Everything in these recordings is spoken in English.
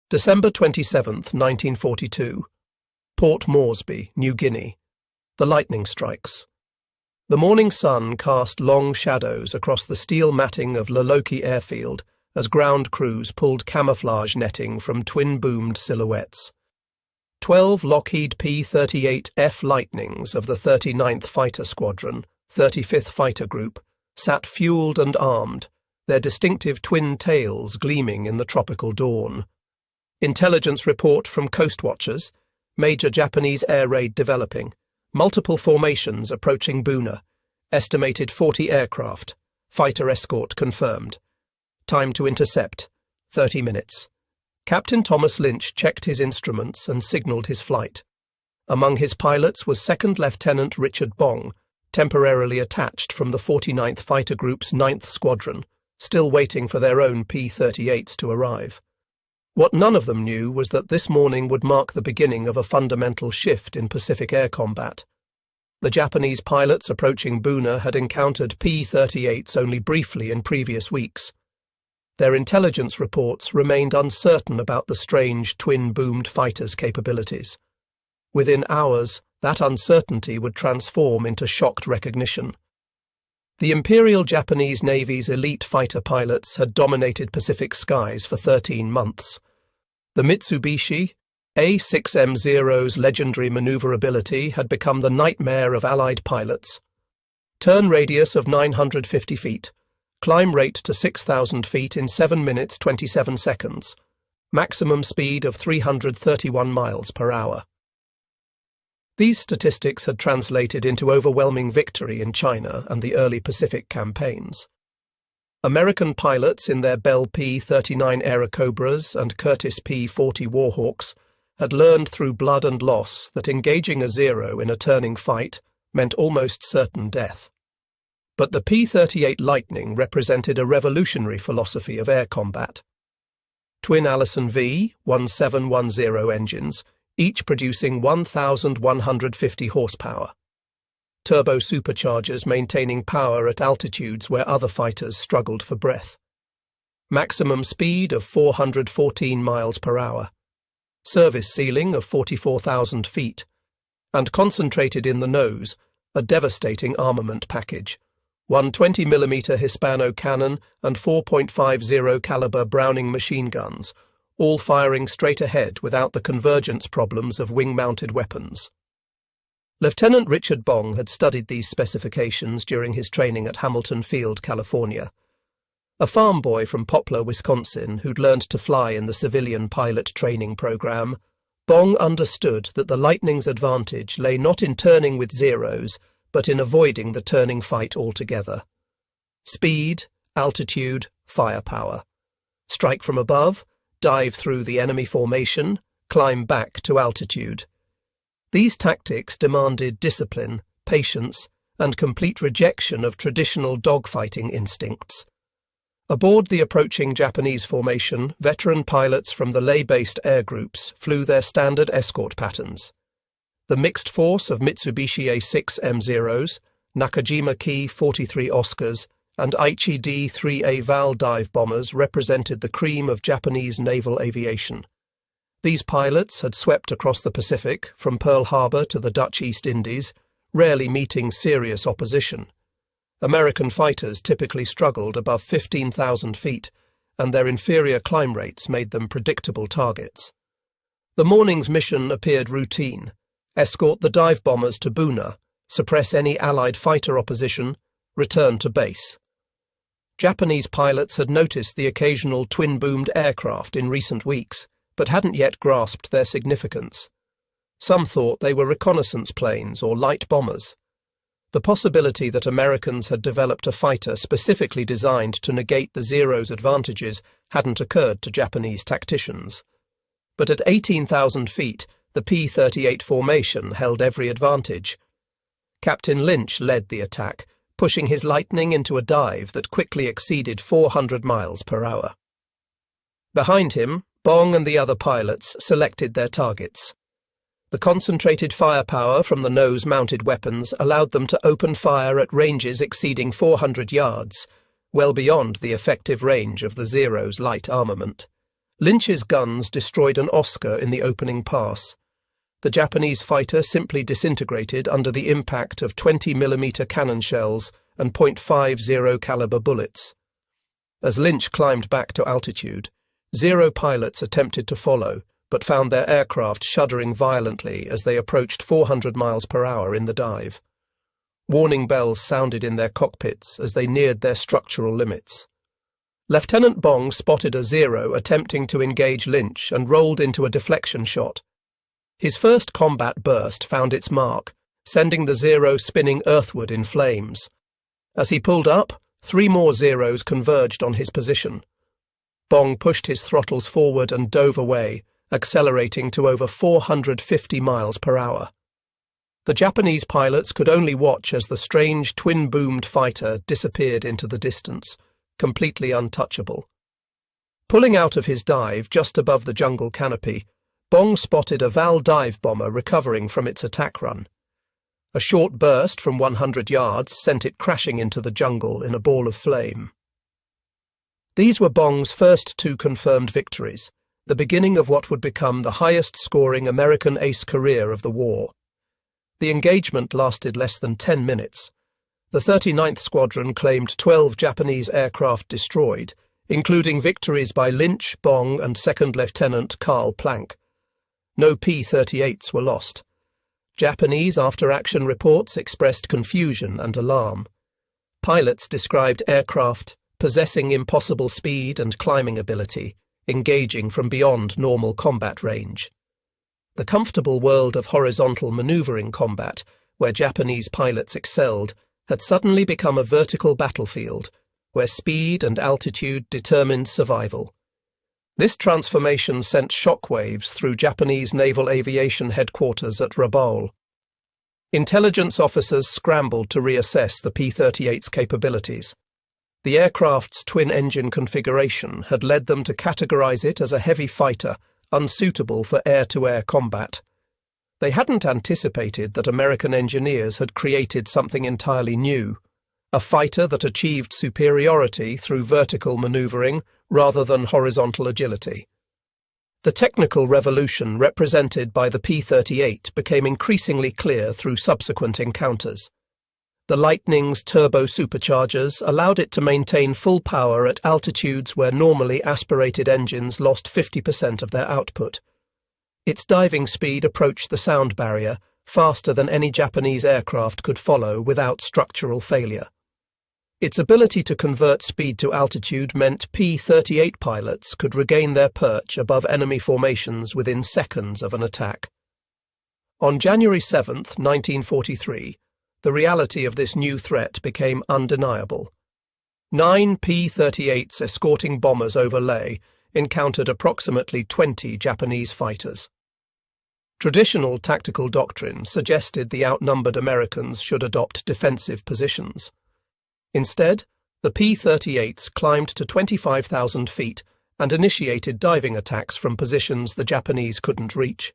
December 27th, 1942. Port Moresby, New Guinea. The lightning strikes. The morning sun cast long shadows across the steel matting of Laloki airfield as ground crews pulled camouflage netting from twin-boomed silhouettes. 12 Lockheed P-38 Lightnings of the 39th Fighter Squadron, 35th Fighter Group, sat fueled and armed, their distinctive twin tails gleaming in the tropical dawn. Intelligence report from coast watchers, major Japanese air raid developing, multiple formations approaching Buna, estimated 40 aircraft, fighter escort confirmed. Time to intercept, 30 minutes. Captain Thomas Lynch checked his instruments and signalled his flight. Among his pilots was Second Lieutenant Richard Bong, temporarily attached from the 49th Fighter Group's 9th Squadron, still waiting for their own P-38s to arrive. What none of them knew was that this morning would mark the beginning of a fundamental shift in Pacific air combat. The Japanese pilots approaching Buna had encountered P-38s only briefly in previous weeks. Their intelligence reports remained uncertain about the strange twin-boomed fighters' capabilities. Within hours, that uncertainty would transform into shocked recognition. The Imperial Japanese Navy's elite fighter pilots had dominated Pacific skies for 13 months. The Mitsubishi A6M0's legendary maneuverability had become the nightmare of Allied pilots. Turn radius of 950 feet, climb rate to 6,000 feet in 7 minutes 27 seconds, maximum speed of 331 miles per hour. These statistics had translated into overwhelming victory in China and the early Pacific campaigns. American pilots in their Bell P-39 Airacobras and Curtiss P-40 Warhawks had learned through blood and loss that engaging a Zero in a turning fight meant almost certain death. But the P-38 Lightning represented a revolutionary philosophy of air combat. Twin Allison V-1710 engines, each producing 1,150 horsepower. Turbo superchargers maintaining power at altitudes where other fighters struggled for breath. Maximum speed of 414 miles per hour. Service ceiling of 44,000 feet. And concentrated in the nose, a devastating armament package. One 20mm Hispano cannon and 4.50 caliber Browning machine guns, all firing straight ahead without the convergence problems of wing-mounted weapons. Lieutenant Richard Bong had studied these specifications during his training at Hamilton Field, California. A farm boy from Poplar, Wisconsin, who'd learned to fly in the civilian pilot training program, Bong understood that the Lightning's advantage lay not in turning with Zeros, but in avoiding the turning fight altogether. Speed, altitude, firepower. Strike from above, dive through the enemy formation, climb back to altitude. These tactics demanded discipline, patience, and complete rejection of traditional dogfighting instincts. Aboard the approaching Japanese formation, veteran pilots from the Leh-based air groups flew their standard escort patterns. The mixed force of Mitsubishi A6M0s, Nakajima Ki 43 Oscars, and Aichi D-3A Val dive bombers represented the cream of Japanese naval aviation. These pilots had swept across the Pacific, from Pearl Harbor to the Dutch East Indies, rarely meeting serious opposition. American fighters typically struggled above 15,000 feet, and their inferior climb rates made them predictable targets. The morning's mission appeared routine: escort the dive bombers to Buna, suppress any Allied fighter opposition, return to base. Japanese pilots had noticed the occasional twin-boomed aircraft in recent weeks, but hadn't yet grasped their significance. Some thought they were reconnaissance planes or light bombers. The possibility that Americans had developed a fighter specifically designed to negate the Zero's advantages hadn't occurred to Japanese tacticians. But at 18,000 feet, the P-38 formation held every advantage. Captain Lynch led the attack, pushing his Lightning into a dive that quickly exceeded 400 miles per hour. Behind him, Bong and the other pilots selected their targets. The concentrated firepower from the nose-mounted weapons allowed them to open fire at ranges exceeding 400 yards, well beyond the effective range of the Zero's light armament. Lynch's guns destroyed an Oscar in the opening pass. The Japanese fighter simply disintegrated under the impact of 20mm cannon shells and .50 caliber bullets. As Lynch climbed back to altitude, Zero pilots attempted to follow, but found their aircraft shuddering violently as they approached 400 miles per hour in the dive. Warning bells sounded in their cockpits as they neared their structural limits. Lieutenant Bong spotted a Zero attempting to engage Lynch and rolled into a deflection shot. His first combat burst found its mark, sending the Zero spinning earthward in flames. As he pulled up, 3 more Zeros converged on his position. Bong pushed his throttles forward and dove away, accelerating to over 450 miles per hour. The Japanese pilots could only watch as the strange twin-boomed fighter disappeared into the distance, completely untouchable. Pulling out of his dive just above the jungle canopy, Bong spotted a Val dive bomber recovering from its attack run. A short burst from 100 yards sent it crashing into the jungle in a ball of flame. These were Bong's first 2 confirmed victories, the beginning of what would become the highest-scoring American ace career of the war. The engagement lasted less than 10 minutes. The 39th Squadron claimed 12 Japanese aircraft destroyed, including victories by Lynch, Bong, and Second Lieutenant Karl Planck. No P-38s were lost. Japanese after-action reports expressed confusion and alarm. Pilots described aircraft possessing impossible speed and climbing ability, engaging from beyond normal combat range. The comfortable world of horizontal maneuvering combat, where Japanese pilots excelled, had suddenly become a vertical battlefield, where speed and altitude determined survival. This transformation sent shockwaves through Japanese naval aviation headquarters at Rabaul. Intelligence officers scrambled to reassess the P-38's capabilities. The aircraft's twin-engine configuration had led them to categorize it as a heavy fighter, unsuitable for air-to-air combat. They hadn't anticipated that American engineers had created something entirely new, a fighter that achieved superiority through vertical maneuvering rather than horizontal agility. The technical revolution represented by the P-38 became increasingly clear through subsequent encounters. The Lightning's turbo-superchargers allowed it to maintain full power at altitudes where normally aspirated engines lost 50% of their output. Its diving speed approached the sound barrier faster than any Japanese aircraft could follow without structural failure. Its ability to convert speed to altitude meant P-38 pilots could regain their perch above enemy formations within seconds of an attack. On January 7, 1943, the reality of this new threat became undeniable. 9 P-38s escorting bombers over Leh encountered approximately 20 Japanese fighters. Traditional tactical doctrine suggested the outnumbered Americans should adopt defensive positions. Instead, the P-38s climbed to 25,000 feet and initiated diving attacks from positions the Japanese couldn't reach.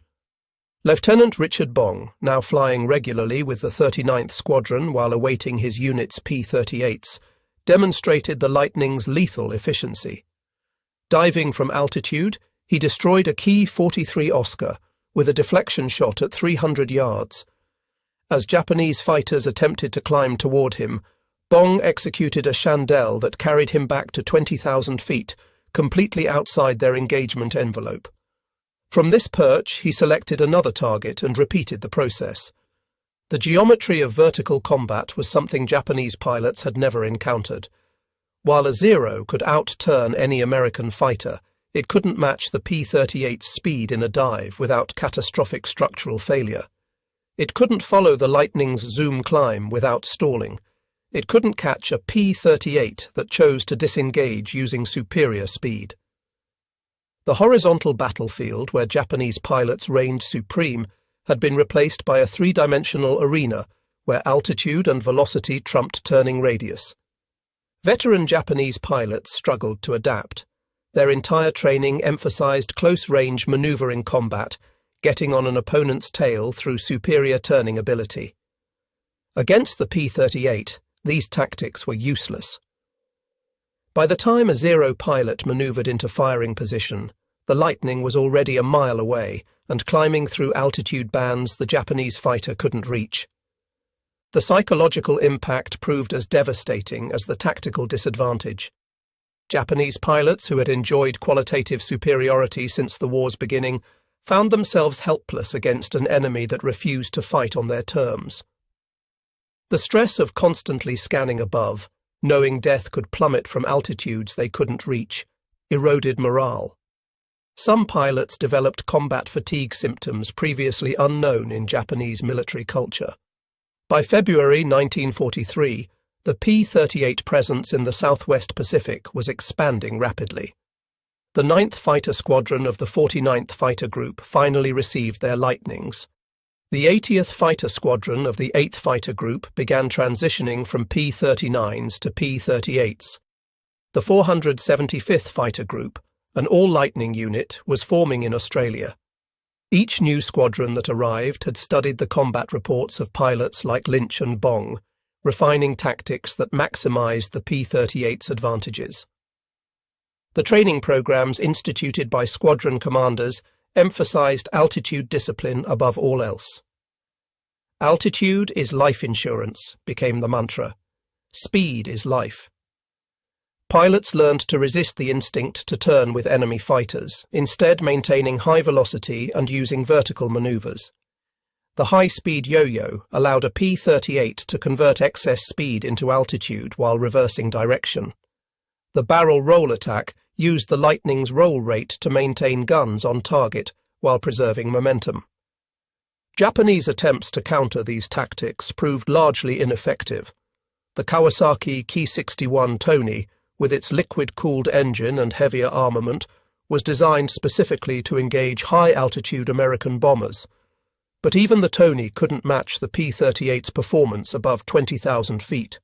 Lieutenant Richard Bong, now flying regularly with the 39th Squadron while awaiting his unit's P-38s, demonstrated the Lightning's lethal efficiency. Diving from altitude, he destroyed a Ki-43 Oscar with a deflection shot at 300 yards. As Japanese fighters attempted to climb toward him, Bong executed a chandelle that carried him back to 20,000 feet, completely outside their engagement envelope. From this perch, he selected another target and repeated the process. The geometry of vertical combat was something Japanese pilots had never encountered. While a Zero could outturn any American fighter, it couldn't match the P-38's speed in a dive without catastrophic structural failure. It couldn't follow the Lightning's zoom climb without stalling. It couldn't catch a P-38 that chose to disengage using superior speed. The horizontal battlefield where Japanese pilots reigned supreme had been replaced by a 3-dimensional arena where altitude and velocity trumped turning radius. Veteran Japanese pilots struggled to adapt. Their entire training emphasized close-range maneuvering combat, getting on an opponent's tail through superior turning ability. Against the P-38, these tactics were useless. By the time a Zero pilot maneuvered into firing position, the Lightning was already a mile away and climbing through altitude bands the Japanese fighter couldn't reach. The psychological impact proved as devastating as the tactical disadvantage. Japanese pilots who had enjoyed qualitative superiority since the war's beginning found themselves helpless against an enemy that refused to fight on their terms. The stress of constantly scanning above, knowing death could plummet from altitudes they couldn't reach, eroded morale. Some pilots developed combat fatigue symptoms previously unknown in Japanese military culture. By February 1943, the P-38 presence in the Southwest Pacific was expanding rapidly. The 9th Fighter Squadron of the 49th Fighter Group finally received their Lightnings. The 80th Fighter Squadron of the 8th Fighter Group began transitioning from P-39s to P-38s. The 475th Fighter Group, an all-Lightning unit, was forming in Australia. Each new squadron that arrived had studied the combat reports of pilots like Lynch and Bong, refining tactics that maximised the P-38's advantages. The training programs instituted by squadron commanders emphasised altitude discipline above all else. Altitude is life insurance, became the mantra. Speed is life. Pilots learned to resist the instinct to turn with enemy fighters, instead maintaining high velocity and using vertical manoeuvres. The high-speed yo-yo allowed a P-38 to convert excess speed into altitude while reversing direction. The barrel roll attack used the Lightning's roll rate to maintain guns on target while preserving momentum. Japanese attempts to counter these tactics proved largely ineffective. The Kawasaki Ki-61 Tony, with its liquid-cooled engine and heavier armament, was designed specifically to engage high-altitude American bombers. But even the Tony couldn't match the P-38's performance above 20,000 feet.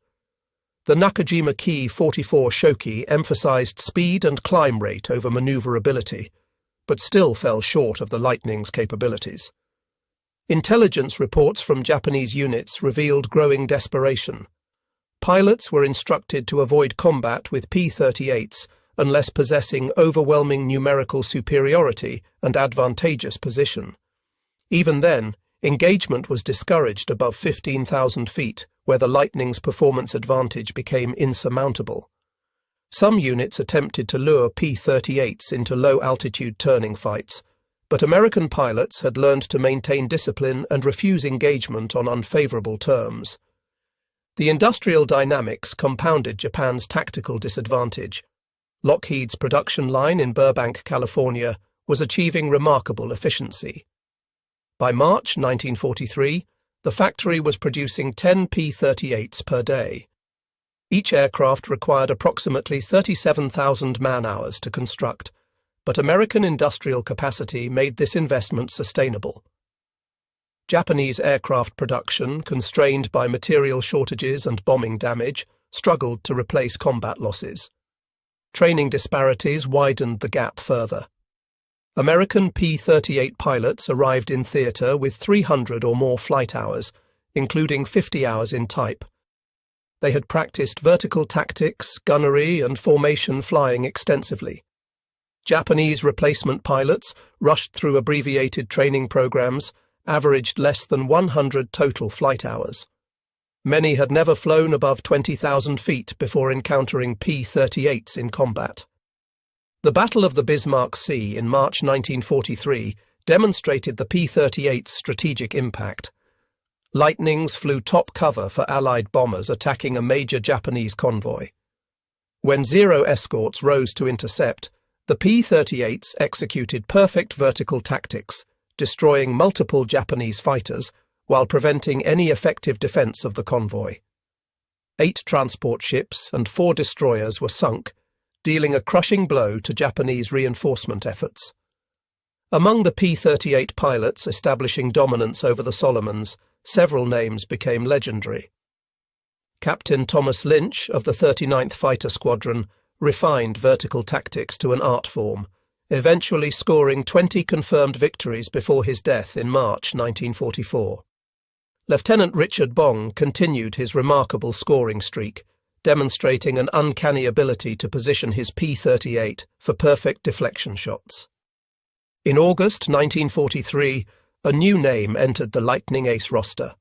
The Nakajima Ki-44 Shoki emphasized speed and climb rate over maneuverability, but still fell short of the Lightning's capabilities. Intelligence reports from Japanese units revealed growing desperation. Pilots were instructed to avoid combat with P-38s unless possessing overwhelming numerical superiority and advantageous position. Even then, engagement was discouraged above 15,000 feet, where the Lightning's performance advantage became insurmountable. Some units attempted to lure P-38s into low-altitude turning fights, but American pilots had learned to maintain discipline and refuse engagement on unfavorable terms. The industrial dynamics compounded Japan's tactical disadvantage. Lockheed's production line in Burbank, California, was achieving remarkable efficiency. By March 1943, the factory was producing 10 P-38s per day. Each aircraft required approximately 37,000 man-hours to construct, but American industrial capacity made this investment sustainable. Japanese aircraft production, constrained by material shortages and bombing damage, struggled to replace combat losses. Training disparities widened the gap further. American P-38 pilots arrived in theatre with 300 or more flight hours, including 50 hours in type. They had practiced vertical tactics, gunnery, and formation flying extensively. Japanese replacement pilots, rushed through abbreviated training programs, averaged less than 100 total flight hours. Many had never flown above 20,000 feet before encountering P-38s in combat. The Battle of the Bismarck Sea in March 1943 demonstrated the P-38's strategic impact. Lightnings flew top cover for Allied bombers attacking a major Japanese convoy. When Zero escorts rose to intercept, the P-38s executed perfect vertical tactics, destroying multiple Japanese fighters while preventing any effective defense of the convoy. 8 transport ships and 4 destroyers were sunk, dealing a crushing blow to Japanese reinforcement efforts. Among the P-38 pilots establishing dominance over the Solomons, several names became legendary. Captain Thomas Lynch of the 39th Fighter Squadron refined vertical tactics to an art form, eventually scoring 20 confirmed victories before his death in March 1944. Lieutenant Richard Bong continued his remarkable scoring streak, demonstrating an uncanny ability to position his P-38 for perfect deflection shots. In August 1943, a new name entered the Lightning Ace roster.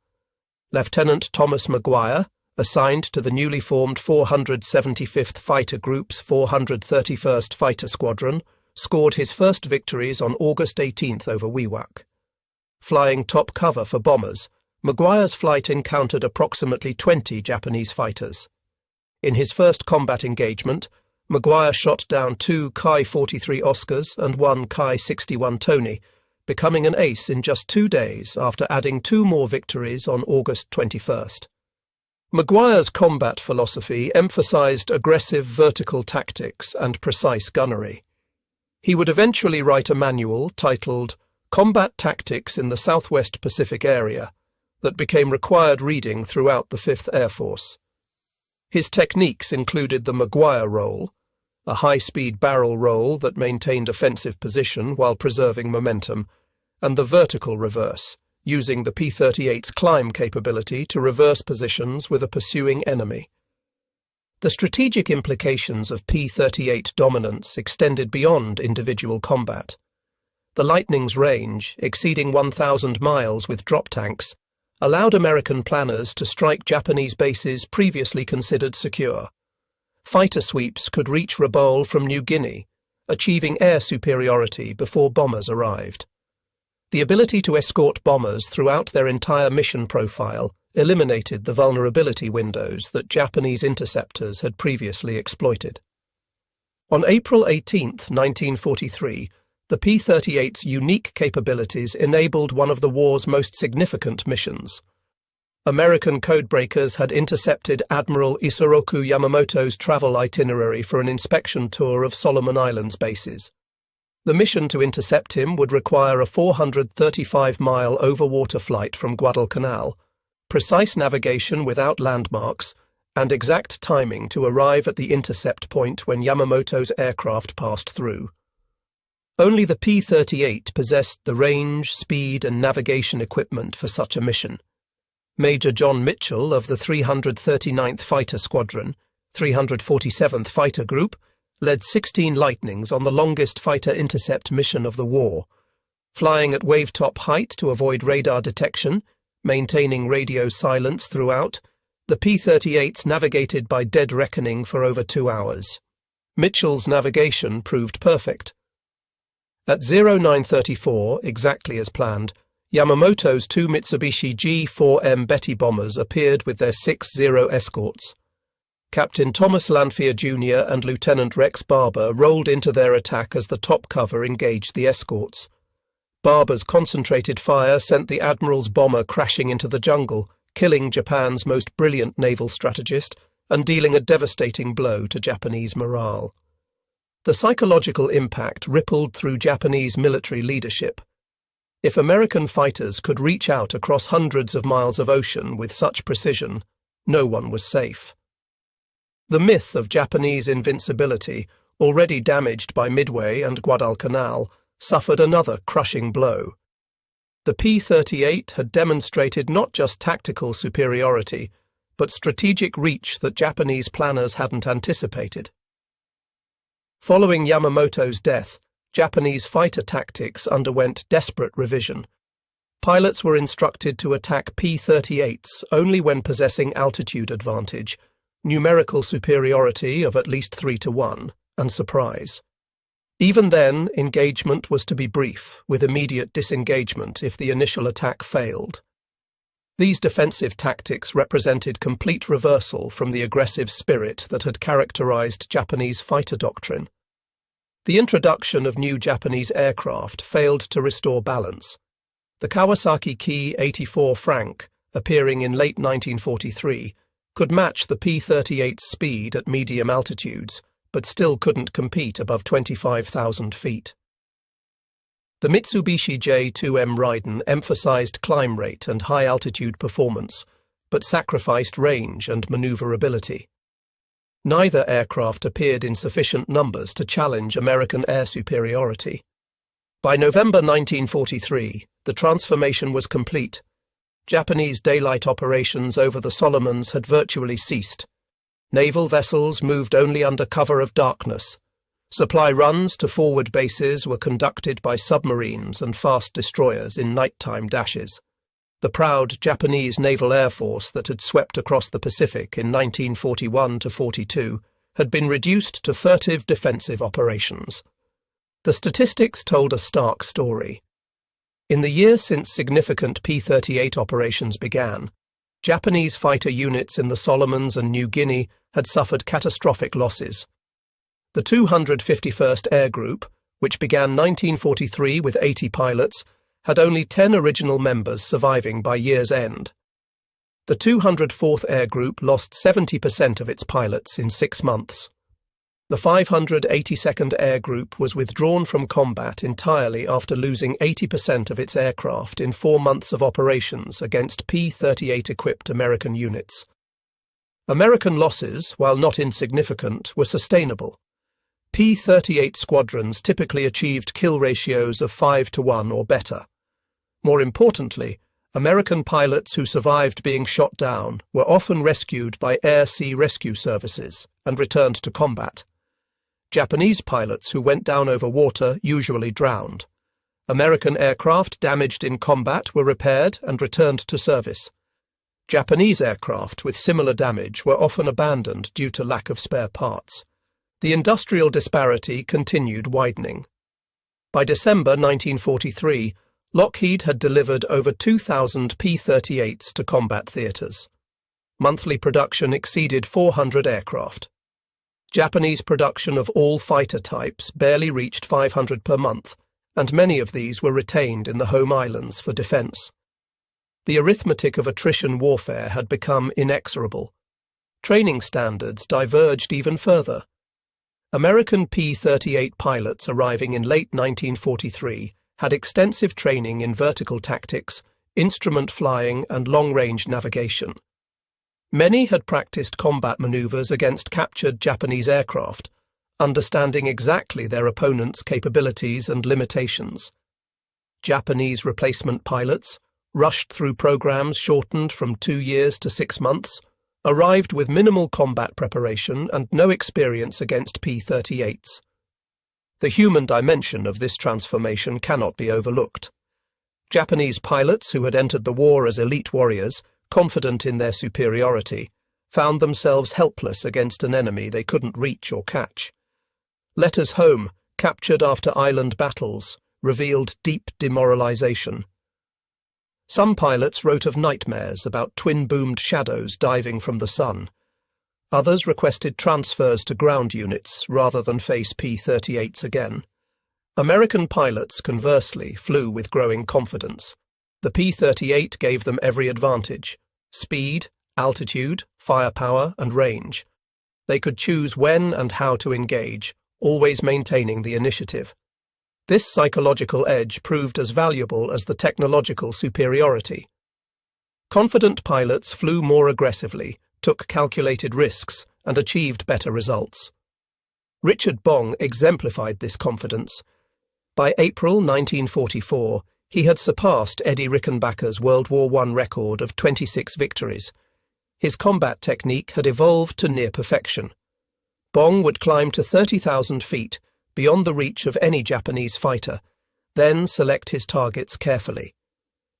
Lieutenant Thomas McGuire, assigned to the newly formed 475th Fighter Group's 431st Fighter Squadron, scored his first victories on August 18th over Wewak. Flying top cover for bombers, McGuire's flight encountered approximately 20 Japanese fighters. In his first combat engagement, McGuire shot down 2 Ki-43 Oscars and 1 Ki-61 Tony, becoming an ace in just 2 days after adding 2 more victories on August 21st. McGuire's combat philosophy emphasized aggressive vertical tactics and precise gunnery. He would eventually write a manual titled Combat Tactics in the Southwest Pacific Area that became required reading throughout the 5th Air Force. His techniques included the McGuire roll, a high-speed barrel roll that maintained offensive position while preserving momentum, and the vertical reverse, using the P-38's climb capability to reverse positions with a pursuing enemy. The strategic implications of P-38 dominance extended beyond individual combat. The Lightning's range, exceeding 1,000 miles with drop tanks, allowed American planners to strike Japanese bases previously considered secure. Fighter sweeps could reach Rabaul from New Guinea, achieving air superiority before bombers arrived. The ability to escort bombers throughout their entire mission profile eliminated the vulnerability windows that Japanese interceptors had previously exploited. On April 18, 1943, the P-38's unique capabilities enabled one of the war's most significant missions. American codebreakers had intercepted Admiral Isoroku Yamamoto's travel itinerary for an inspection tour of Solomon Islands bases. The mission to intercept him would require a 435-mile overwater flight from Guadalcanal, precise navigation without landmarks, and exact timing to arrive at the intercept point when Yamamoto's aircraft passed through. Only the P-38 possessed the range, speed, and navigation equipment for such a mission. Major John Mitchell of the 339th Fighter Squadron, 347th Fighter Group, led 16 Lightnings on the longest fighter intercept mission of the war, flying at wave-top height to avoid radar detection, maintaining radio silence throughout. The P-38s navigated by dead reckoning for over 2 hours. Mitchell's navigation proved perfect. At 0934, exactly as planned, Yamamoto's 2 Mitsubishi G-4M Betty bombers appeared with their 6-0 escorts. Captain Thomas Lanphier Jr. and Lieutenant Rex Barber rolled into their attack as the top cover engaged the escorts. Barber's concentrated fire sent the Admiral's bomber crashing into the jungle, killing Japan's most brilliant naval strategist and dealing a devastating blow to Japanese morale. The psychological impact rippled through Japanese military leadership. If American fighters could reach out across hundreds of miles of ocean with such precision, no one was safe. The myth of Japanese invincibility, already damaged by Midway and Guadalcanal, suffered another crushing blow. The P-38 had demonstrated not just tactical superiority, but strategic reach that Japanese planners hadn't anticipated. Following Yamamoto's death, Japanese fighter tactics underwent desperate revision. Pilots were instructed to attack P-38s only when possessing altitude advantage, numerical superiority of at least 3-1, and surprise. Even then, engagement was to be brief, with immediate disengagement if the initial attack failed. These defensive tactics represented complete reversal from the aggressive spirit that had characterized Japanese fighter doctrine. The introduction of new Japanese aircraft failed to restore balance. The Kawasaki Ki-84 Frank, appearing in late 1943, could match the P-38's speed at medium altitudes, but still couldn't compete above 25,000 feet. The Mitsubishi J-2M Raiden emphasized climb rate and high-altitude performance, but sacrificed range and maneuverability. Neither aircraft appeared in sufficient numbers to challenge American air superiority. By November 1943, the transformation was complete. Japanese daylight operations over the Solomons had virtually ceased. Naval vessels moved only under cover of darkness. Supply runs to forward bases were conducted by submarines and fast destroyers in nighttime dashes. The proud Japanese Naval Air Force that had swept across the Pacific in 1941–42 had been reduced to furtive defensive operations. The statistics told a stark story. In the year since significant P-38 operations began, Japanese fighter units in the Solomons and New Guinea had suffered catastrophic losses. The 251st Air Group, which began 1943 with 80 pilots, had only 10 original members surviving by year's end. The 204th Air Group lost 70% of its pilots in 6 months. The 582nd Air Group was withdrawn from combat entirely after losing 80% of its aircraft in 4 months of operations against P-38-equipped American units. American losses, while not insignificant, were sustainable. P-38 squadrons typically achieved kill ratios of 5-to-1 or better. More importantly, American pilots who survived being shot down were often rescued by air-sea rescue services and returned to combat. Japanese pilots who went down over water usually drowned. American aircraft damaged in combat were repaired and returned to service. Japanese aircraft with similar damage were often abandoned due to lack of spare parts. The industrial disparity continued widening. By December 1943, Lockheed had delivered over 2,000 P-38s to combat theatres. Monthly production exceeded 400 aircraft. Japanese production of all fighter types barely reached 500 per month, and many of these were retained in the home islands for defence. The arithmetic of attrition warfare had become inexorable. Training standards diverged even further. American P-38 pilots arriving in late 1943 had extensive training in vertical tactics, instrument flying, and long-range navigation. Many had practiced combat maneuvers against captured Japanese aircraft, understanding exactly their opponent's capabilities and limitations. Japanese replacement pilots, rushed through programs shortened from 2 years to 6 months, arrived with minimal combat preparation and no experience against P-38s. The human dimension of this transformation cannot be overlooked. Japanese pilots who had entered the war as elite warriors, confident in their superiority, found themselves helpless against an enemy they couldn't reach or catch. Letters home, captured after island battles, revealed deep demoralization. Some pilots wrote of nightmares about twin-boomed shadows diving from the sun. Others requested transfers to ground units rather than face P-38s again. American pilots, conversely, flew with growing confidence. The P-38 gave them every advantage: speed, altitude, firepower, and range. They could choose when and how to engage, always maintaining the initiative. This psychological edge proved as valuable as the technological superiority. Confident pilots flew more aggressively, took calculated risks, and achieved better results. Richard Bong exemplified this confidence. By April 1944, he had surpassed Eddie Rickenbacker's World War I record of 26 victories. His combat technique had evolved to near perfection. Bong would climb to 30,000 feet, beyond the reach of any Japanese fighter, then select his targets carefully.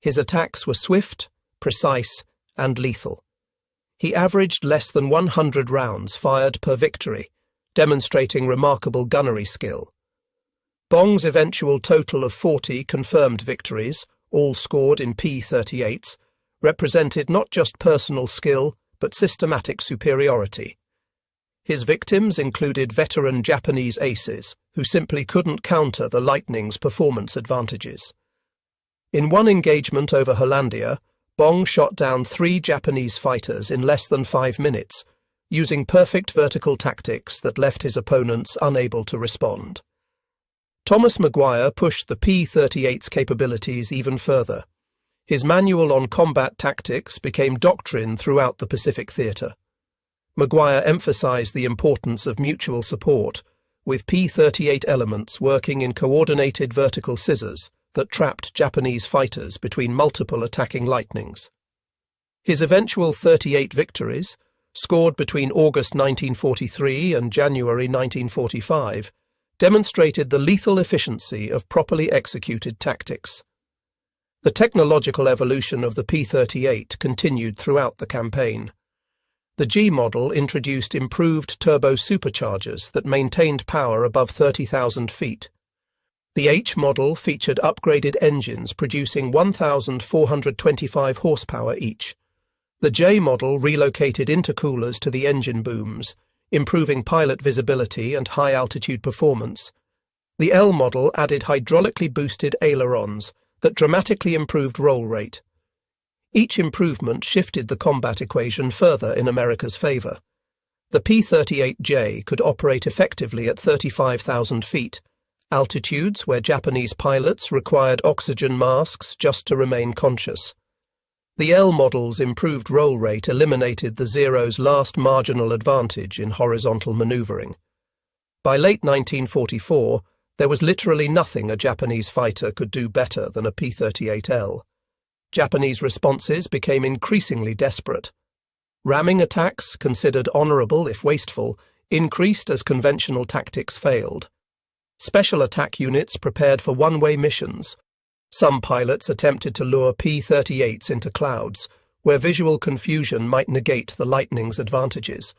His attacks were swift, precise, and lethal. He averaged less than 100 rounds fired per victory, demonstrating remarkable gunnery skill. Bong's eventual total of 40 confirmed victories, all scored in P-38s, represented not just personal skill, but systematic superiority. His victims included veteran Japanese aces, who simply couldn't counter the Lightning's performance advantages. In one engagement over Hollandia, Bong shot down 3 Japanese fighters in less than 5 minutes, using perfect vertical tactics that left his opponents unable to respond. Thomas McGuire pushed the P-38's capabilities even further. His manual on combat tactics became doctrine throughout the Pacific theatre. McGuire emphasized the importance of mutual support, with P-38 elements working in coordinated vertical scissors that trapped Japanese fighters between multiple attacking Lightnings. His eventual 38 victories, scored between August 1943 and January 1945, demonstrated the lethal efficiency of properly executed tactics. The technological evolution of the P-38 continued throughout the campaign. The G model introduced improved turbo superchargers that maintained power above 30,000 feet. The H model featured upgraded engines producing 1,425 horsepower each. The J model relocated intercoolers to the engine booms, improving pilot visibility and high-altitude performance. The L model added hydraulically boosted ailerons that dramatically improved roll rate. Each improvement shifted the combat equation further in America's favor. The P-38J could operate effectively at 35,000 feet, altitudes where Japanese pilots required oxygen masks just to remain conscious. The L model's improved roll rate eliminated the Zero's last marginal advantage in horizontal maneuvering. By late 1944, there was literally nothing a Japanese fighter could do better than a P-38L. Japanese responses became increasingly desperate. Ramming attacks, considered honorable if wasteful, increased as conventional tactics failed. Special attack units prepared for one-way missions. Some pilots attempted to lure P-38s into clouds, where visual confusion might negate the Lightning's advantages.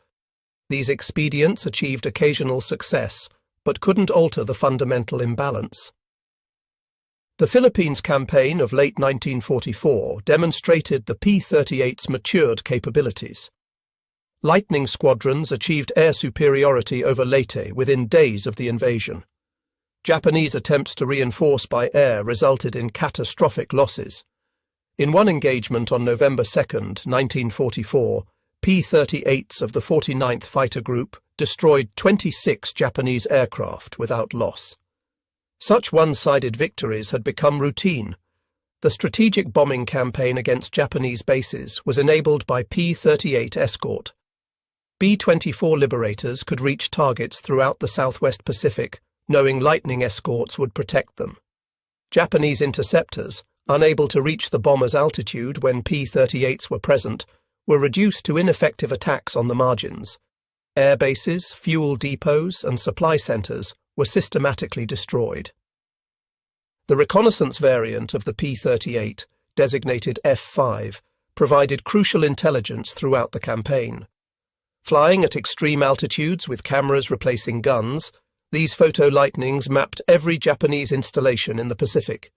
These expedients achieved occasional success, but couldn't alter the fundamental imbalance. The Philippines campaign of late 1944 demonstrated the P-38's matured capabilities. Lightning squadrons achieved air superiority over Leyte within days of the invasion. Japanese attempts to reinforce by air resulted in catastrophic losses. In one engagement on November 2, 1944, P-38s of the 49th Fighter Group destroyed 26 Japanese aircraft without loss. Such one-sided victories had become routine. The strategic bombing campaign against Japanese bases was enabled by P-38 escort. B-24 liberators could reach targets throughout the Southwest Pacific, knowing Lightning escorts would protect them. Japanese interceptors, unable to reach the bomber's altitude when P-38s were present, were reduced to ineffective attacks on the margins. Air bases, fuel depots, and supply centers were systematically destroyed. The reconnaissance variant of the P-38, designated F-5, provided crucial intelligence throughout the campaign. Flying at extreme altitudes with cameras replacing guns, these photo lightnings mapped every Japanese installation in the Pacific.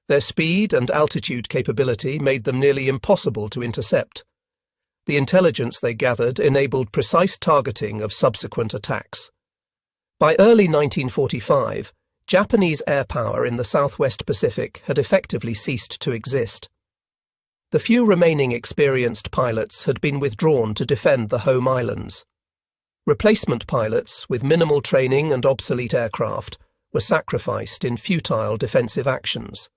Their speed and altitude capability made them nearly impossible to intercept. The intelligence they gathered enabled precise targeting of subsequent attacks. By early 1945, Japanese air power in the Southwest Pacific had effectively ceased to exist. The few remaining experienced pilots had been withdrawn to defend the home islands. Replacement pilots, with minimal training and obsolete aircraft, were sacrificed in futile defensive actions.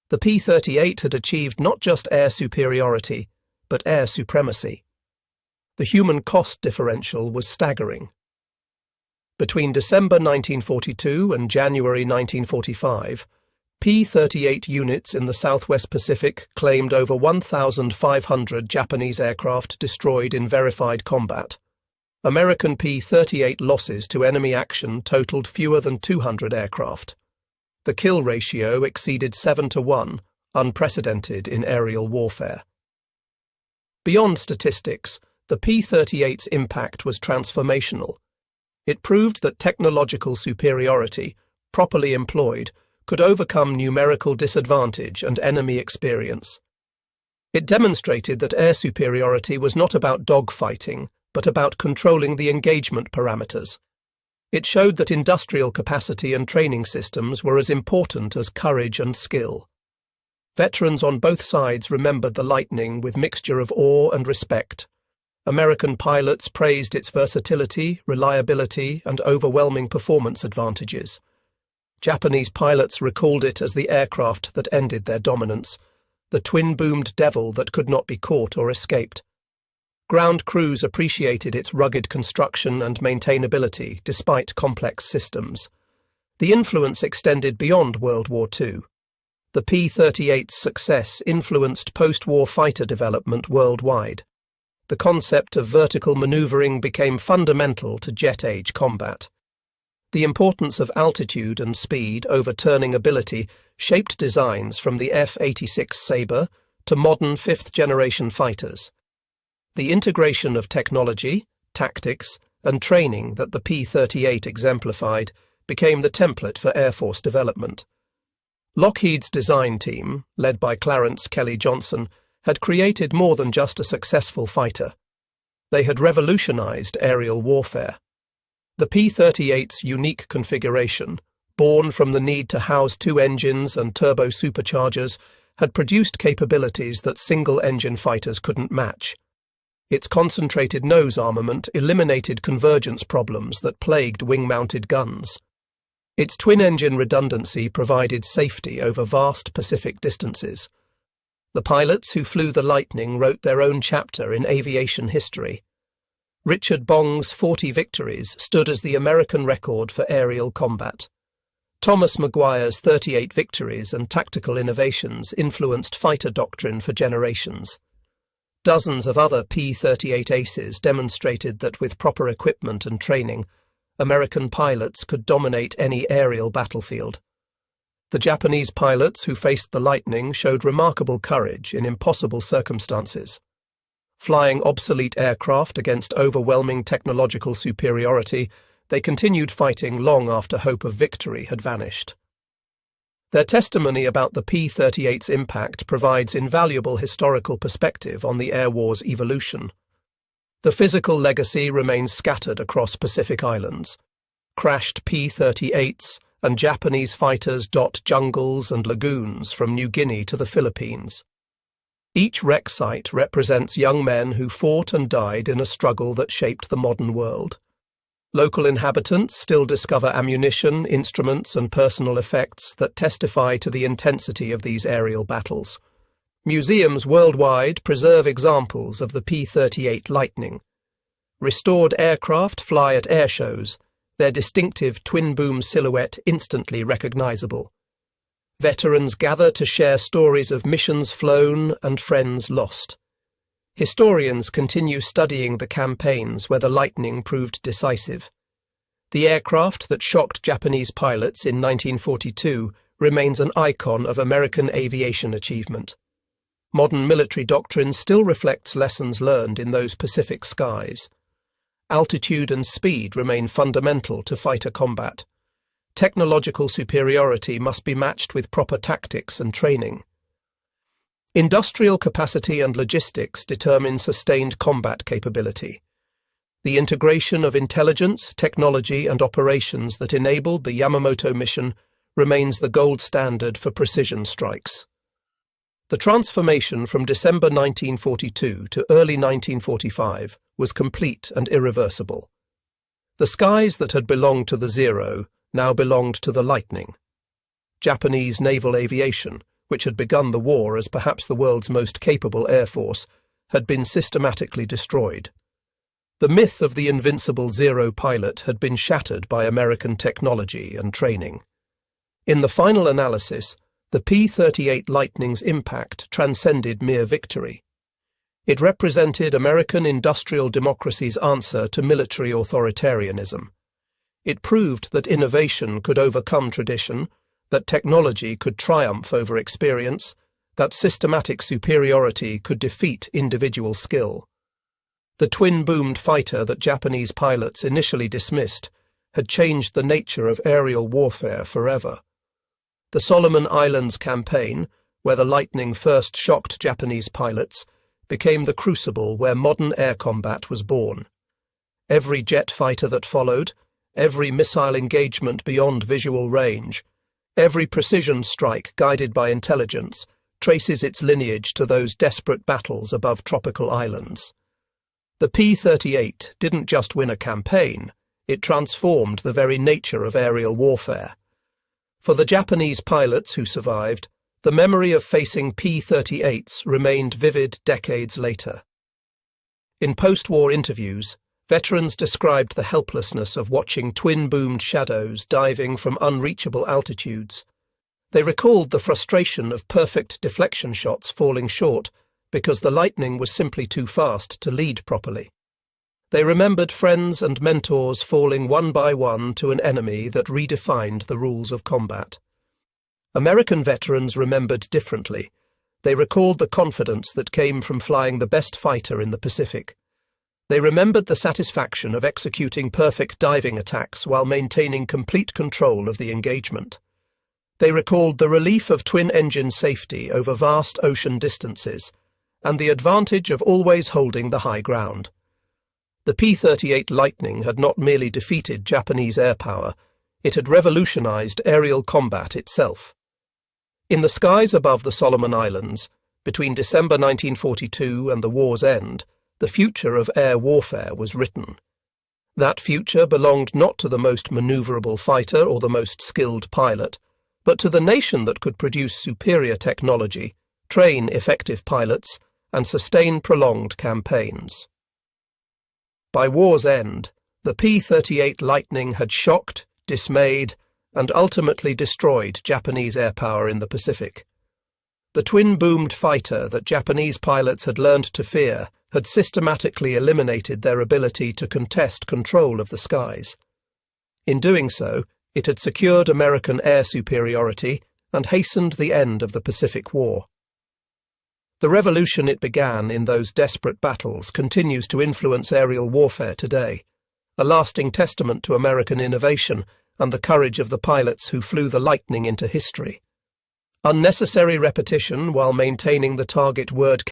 The P-38 had achieved not just air superiority, but air supremacy. The human cost differential was staggering. Between December 1942 and January 1945, P-38 units in the Southwest Pacific claimed over 1,500 Japanese aircraft destroyed in verified combat. American P-38 losses to enemy action totaled fewer than 200 aircraft. The kill ratio exceeded 7-1, unprecedented in aerial warfare. Beyond statistics, the P-38's impact was transformational. It proved that technological superiority, properly employed, could overcome numerical disadvantage and enemy experience. It demonstrated that air superiority was not about dogfighting, but about controlling the engagement parameters. It showed that industrial capacity and training systems were as important as courage and skill. Veterans on both sides remembered the Lightning with mixture of awe and respect. American pilots praised its versatility, reliability, and overwhelming performance advantages. Japanese pilots recalled it as the aircraft that ended their dominance, the twin-boomed devil that could not be caught or escaped. Ground crews appreciated its rugged construction and maintainability despite complex systems. The influence extended beyond World War II. The P-38's success influenced post-war fighter development worldwide. The concept of vertical maneuvering became fundamental to jet-age combat. The importance of altitude and speed over turning ability shaped designs from the F-86 Sabre to modern fifth-generation fighters. The integration of technology, tactics, and training that the P-38 exemplified became the template for Air Force development. Lockheed's design team, led by Clarence Kelly Johnson, had created more than just a successful fighter. They had revolutionized aerial warfare. The P-38's unique configuration, born from the need to house two engines and turbo superchargers, had produced capabilities that single-engine fighters couldn't match. Its concentrated nose armament eliminated convergence problems that plagued wing-mounted guns. Its twin-engine redundancy provided safety over vast Pacific distances. The pilots who flew the Lightning wrote their own chapter in aviation history. Richard Bong's 40 victories stood as the American record for aerial combat. Thomas McGuire's 38 victories and tactical innovations influenced fighter doctrine for generations. Dozens of other P-38 aces demonstrated that with proper equipment and training, American pilots could dominate any aerial battlefield. The Japanese pilots who faced the Lightning showed remarkable courage in impossible circumstances. Flying obsolete aircraft against overwhelming technological superiority, they continued fighting long after hope of victory had vanished. Their testimony about the P-38's impact provides invaluable historical perspective on the air war's evolution. The physical legacy remains scattered across Pacific islands. Crashed P-38s and Japanese fighters dot jungles and lagoons from New Guinea to the Philippines. Each wreck site represents young men who fought and died in a struggle that shaped the modern world. Local inhabitants still discover ammunition, instruments, and personal effects that testify to the intensity of these aerial battles. Museums worldwide preserve examples of the P-38 Lightning. Restored aircraft fly at air shows, their distinctive twin-boom silhouette instantly recognizable. Veterans gather to share stories of missions flown and friends lost. Historians continue studying the campaigns where the Lightning proved decisive. The aircraft that shocked Japanese pilots in 1942 remains an icon of American aviation achievement. Modern military doctrine still reflects lessons learned in those Pacific skies. Altitude and speed remain fundamental to fighter combat. Technological superiority must be matched with proper tactics and training. Industrial capacity and logistics determine sustained combat capability. The integration of intelligence, technology, and operations that enabled the Yamamoto mission remains the gold standard for precision strikes. The transformation from December 1942 to early 1945 was complete and irreversible. The skies that had belonged to the Zero now belonged to the Lightning. Japanese naval aviation, which had begun the war as perhaps the world's most capable air force, had been systematically destroyed. The myth of the invincible Zero pilot had been shattered by American technology and training. In the final analysis, the P-38 Lightning's impact transcended mere victory. It represented American industrial democracy's answer to military authoritarianism. It proved that innovation could overcome tradition, that technology could triumph over experience, that systematic superiority could defeat individual skill. The twin-boomed fighter that Japanese pilots initially dismissed had changed the nature of aerial warfare forever. The Solomon Islands campaign, where the Lightning first shocked Japanese pilots, became the crucible where modern air combat was born. Every jet fighter that followed, every missile engagement beyond visual range, every precision strike guided by intelligence traces its lineage to those desperate battles above tropical islands. The P-38 didn't just win a campaign, it transformed the very nature of aerial warfare. For the Japanese pilots who survived, the memory of facing P-38s remained vivid decades later. In post-war interviews, veterans described the helplessness of watching twin-boomed shadows diving from unreachable altitudes. They recalled the frustration of perfect deflection shots falling short because the Lightning was simply too fast to lead properly. They remembered friends and mentors falling one by one to an enemy that redefined the rules of combat. American veterans remembered differently. They recalled the confidence that came from flying the best fighter in the Pacific. They remembered the satisfaction of executing perfect diving attacks while maintaining complete control of the engagement. They recalled the relief of twin-engine safety over vast ocean distances, and the advantage of always holding the high ground. The P-38 Lightning had not merely defeated Japanese air power, it had revolutionized aerial combat itself. In the skies above the Solomon Islands, between December 1942 and the war's end, the future of air warfare was written. That future belonged not to the most maneuverable fighter or the most skilled pilot, but to the nation that could produce superior technology, train effective pilots, and sustain prolonged campaigns. By war's end, the P-38 Lightning had shocked, dismayed, and ultimately destroyed Japanese air power in the Pacific. The twin-boomed fighter that Japanese pilots had learned to fear had systematically eliminated their ability to contest control of the skies. In doing so, it had secured American air superiority and hastened the end of the Pacific War. The revolution it began in those desperate battles continues to influence aerial warfare today, a lasting testament to American innovation and the courage of the pilots who flew the Lightning into history. Unnecessary repetition while maintaining the target word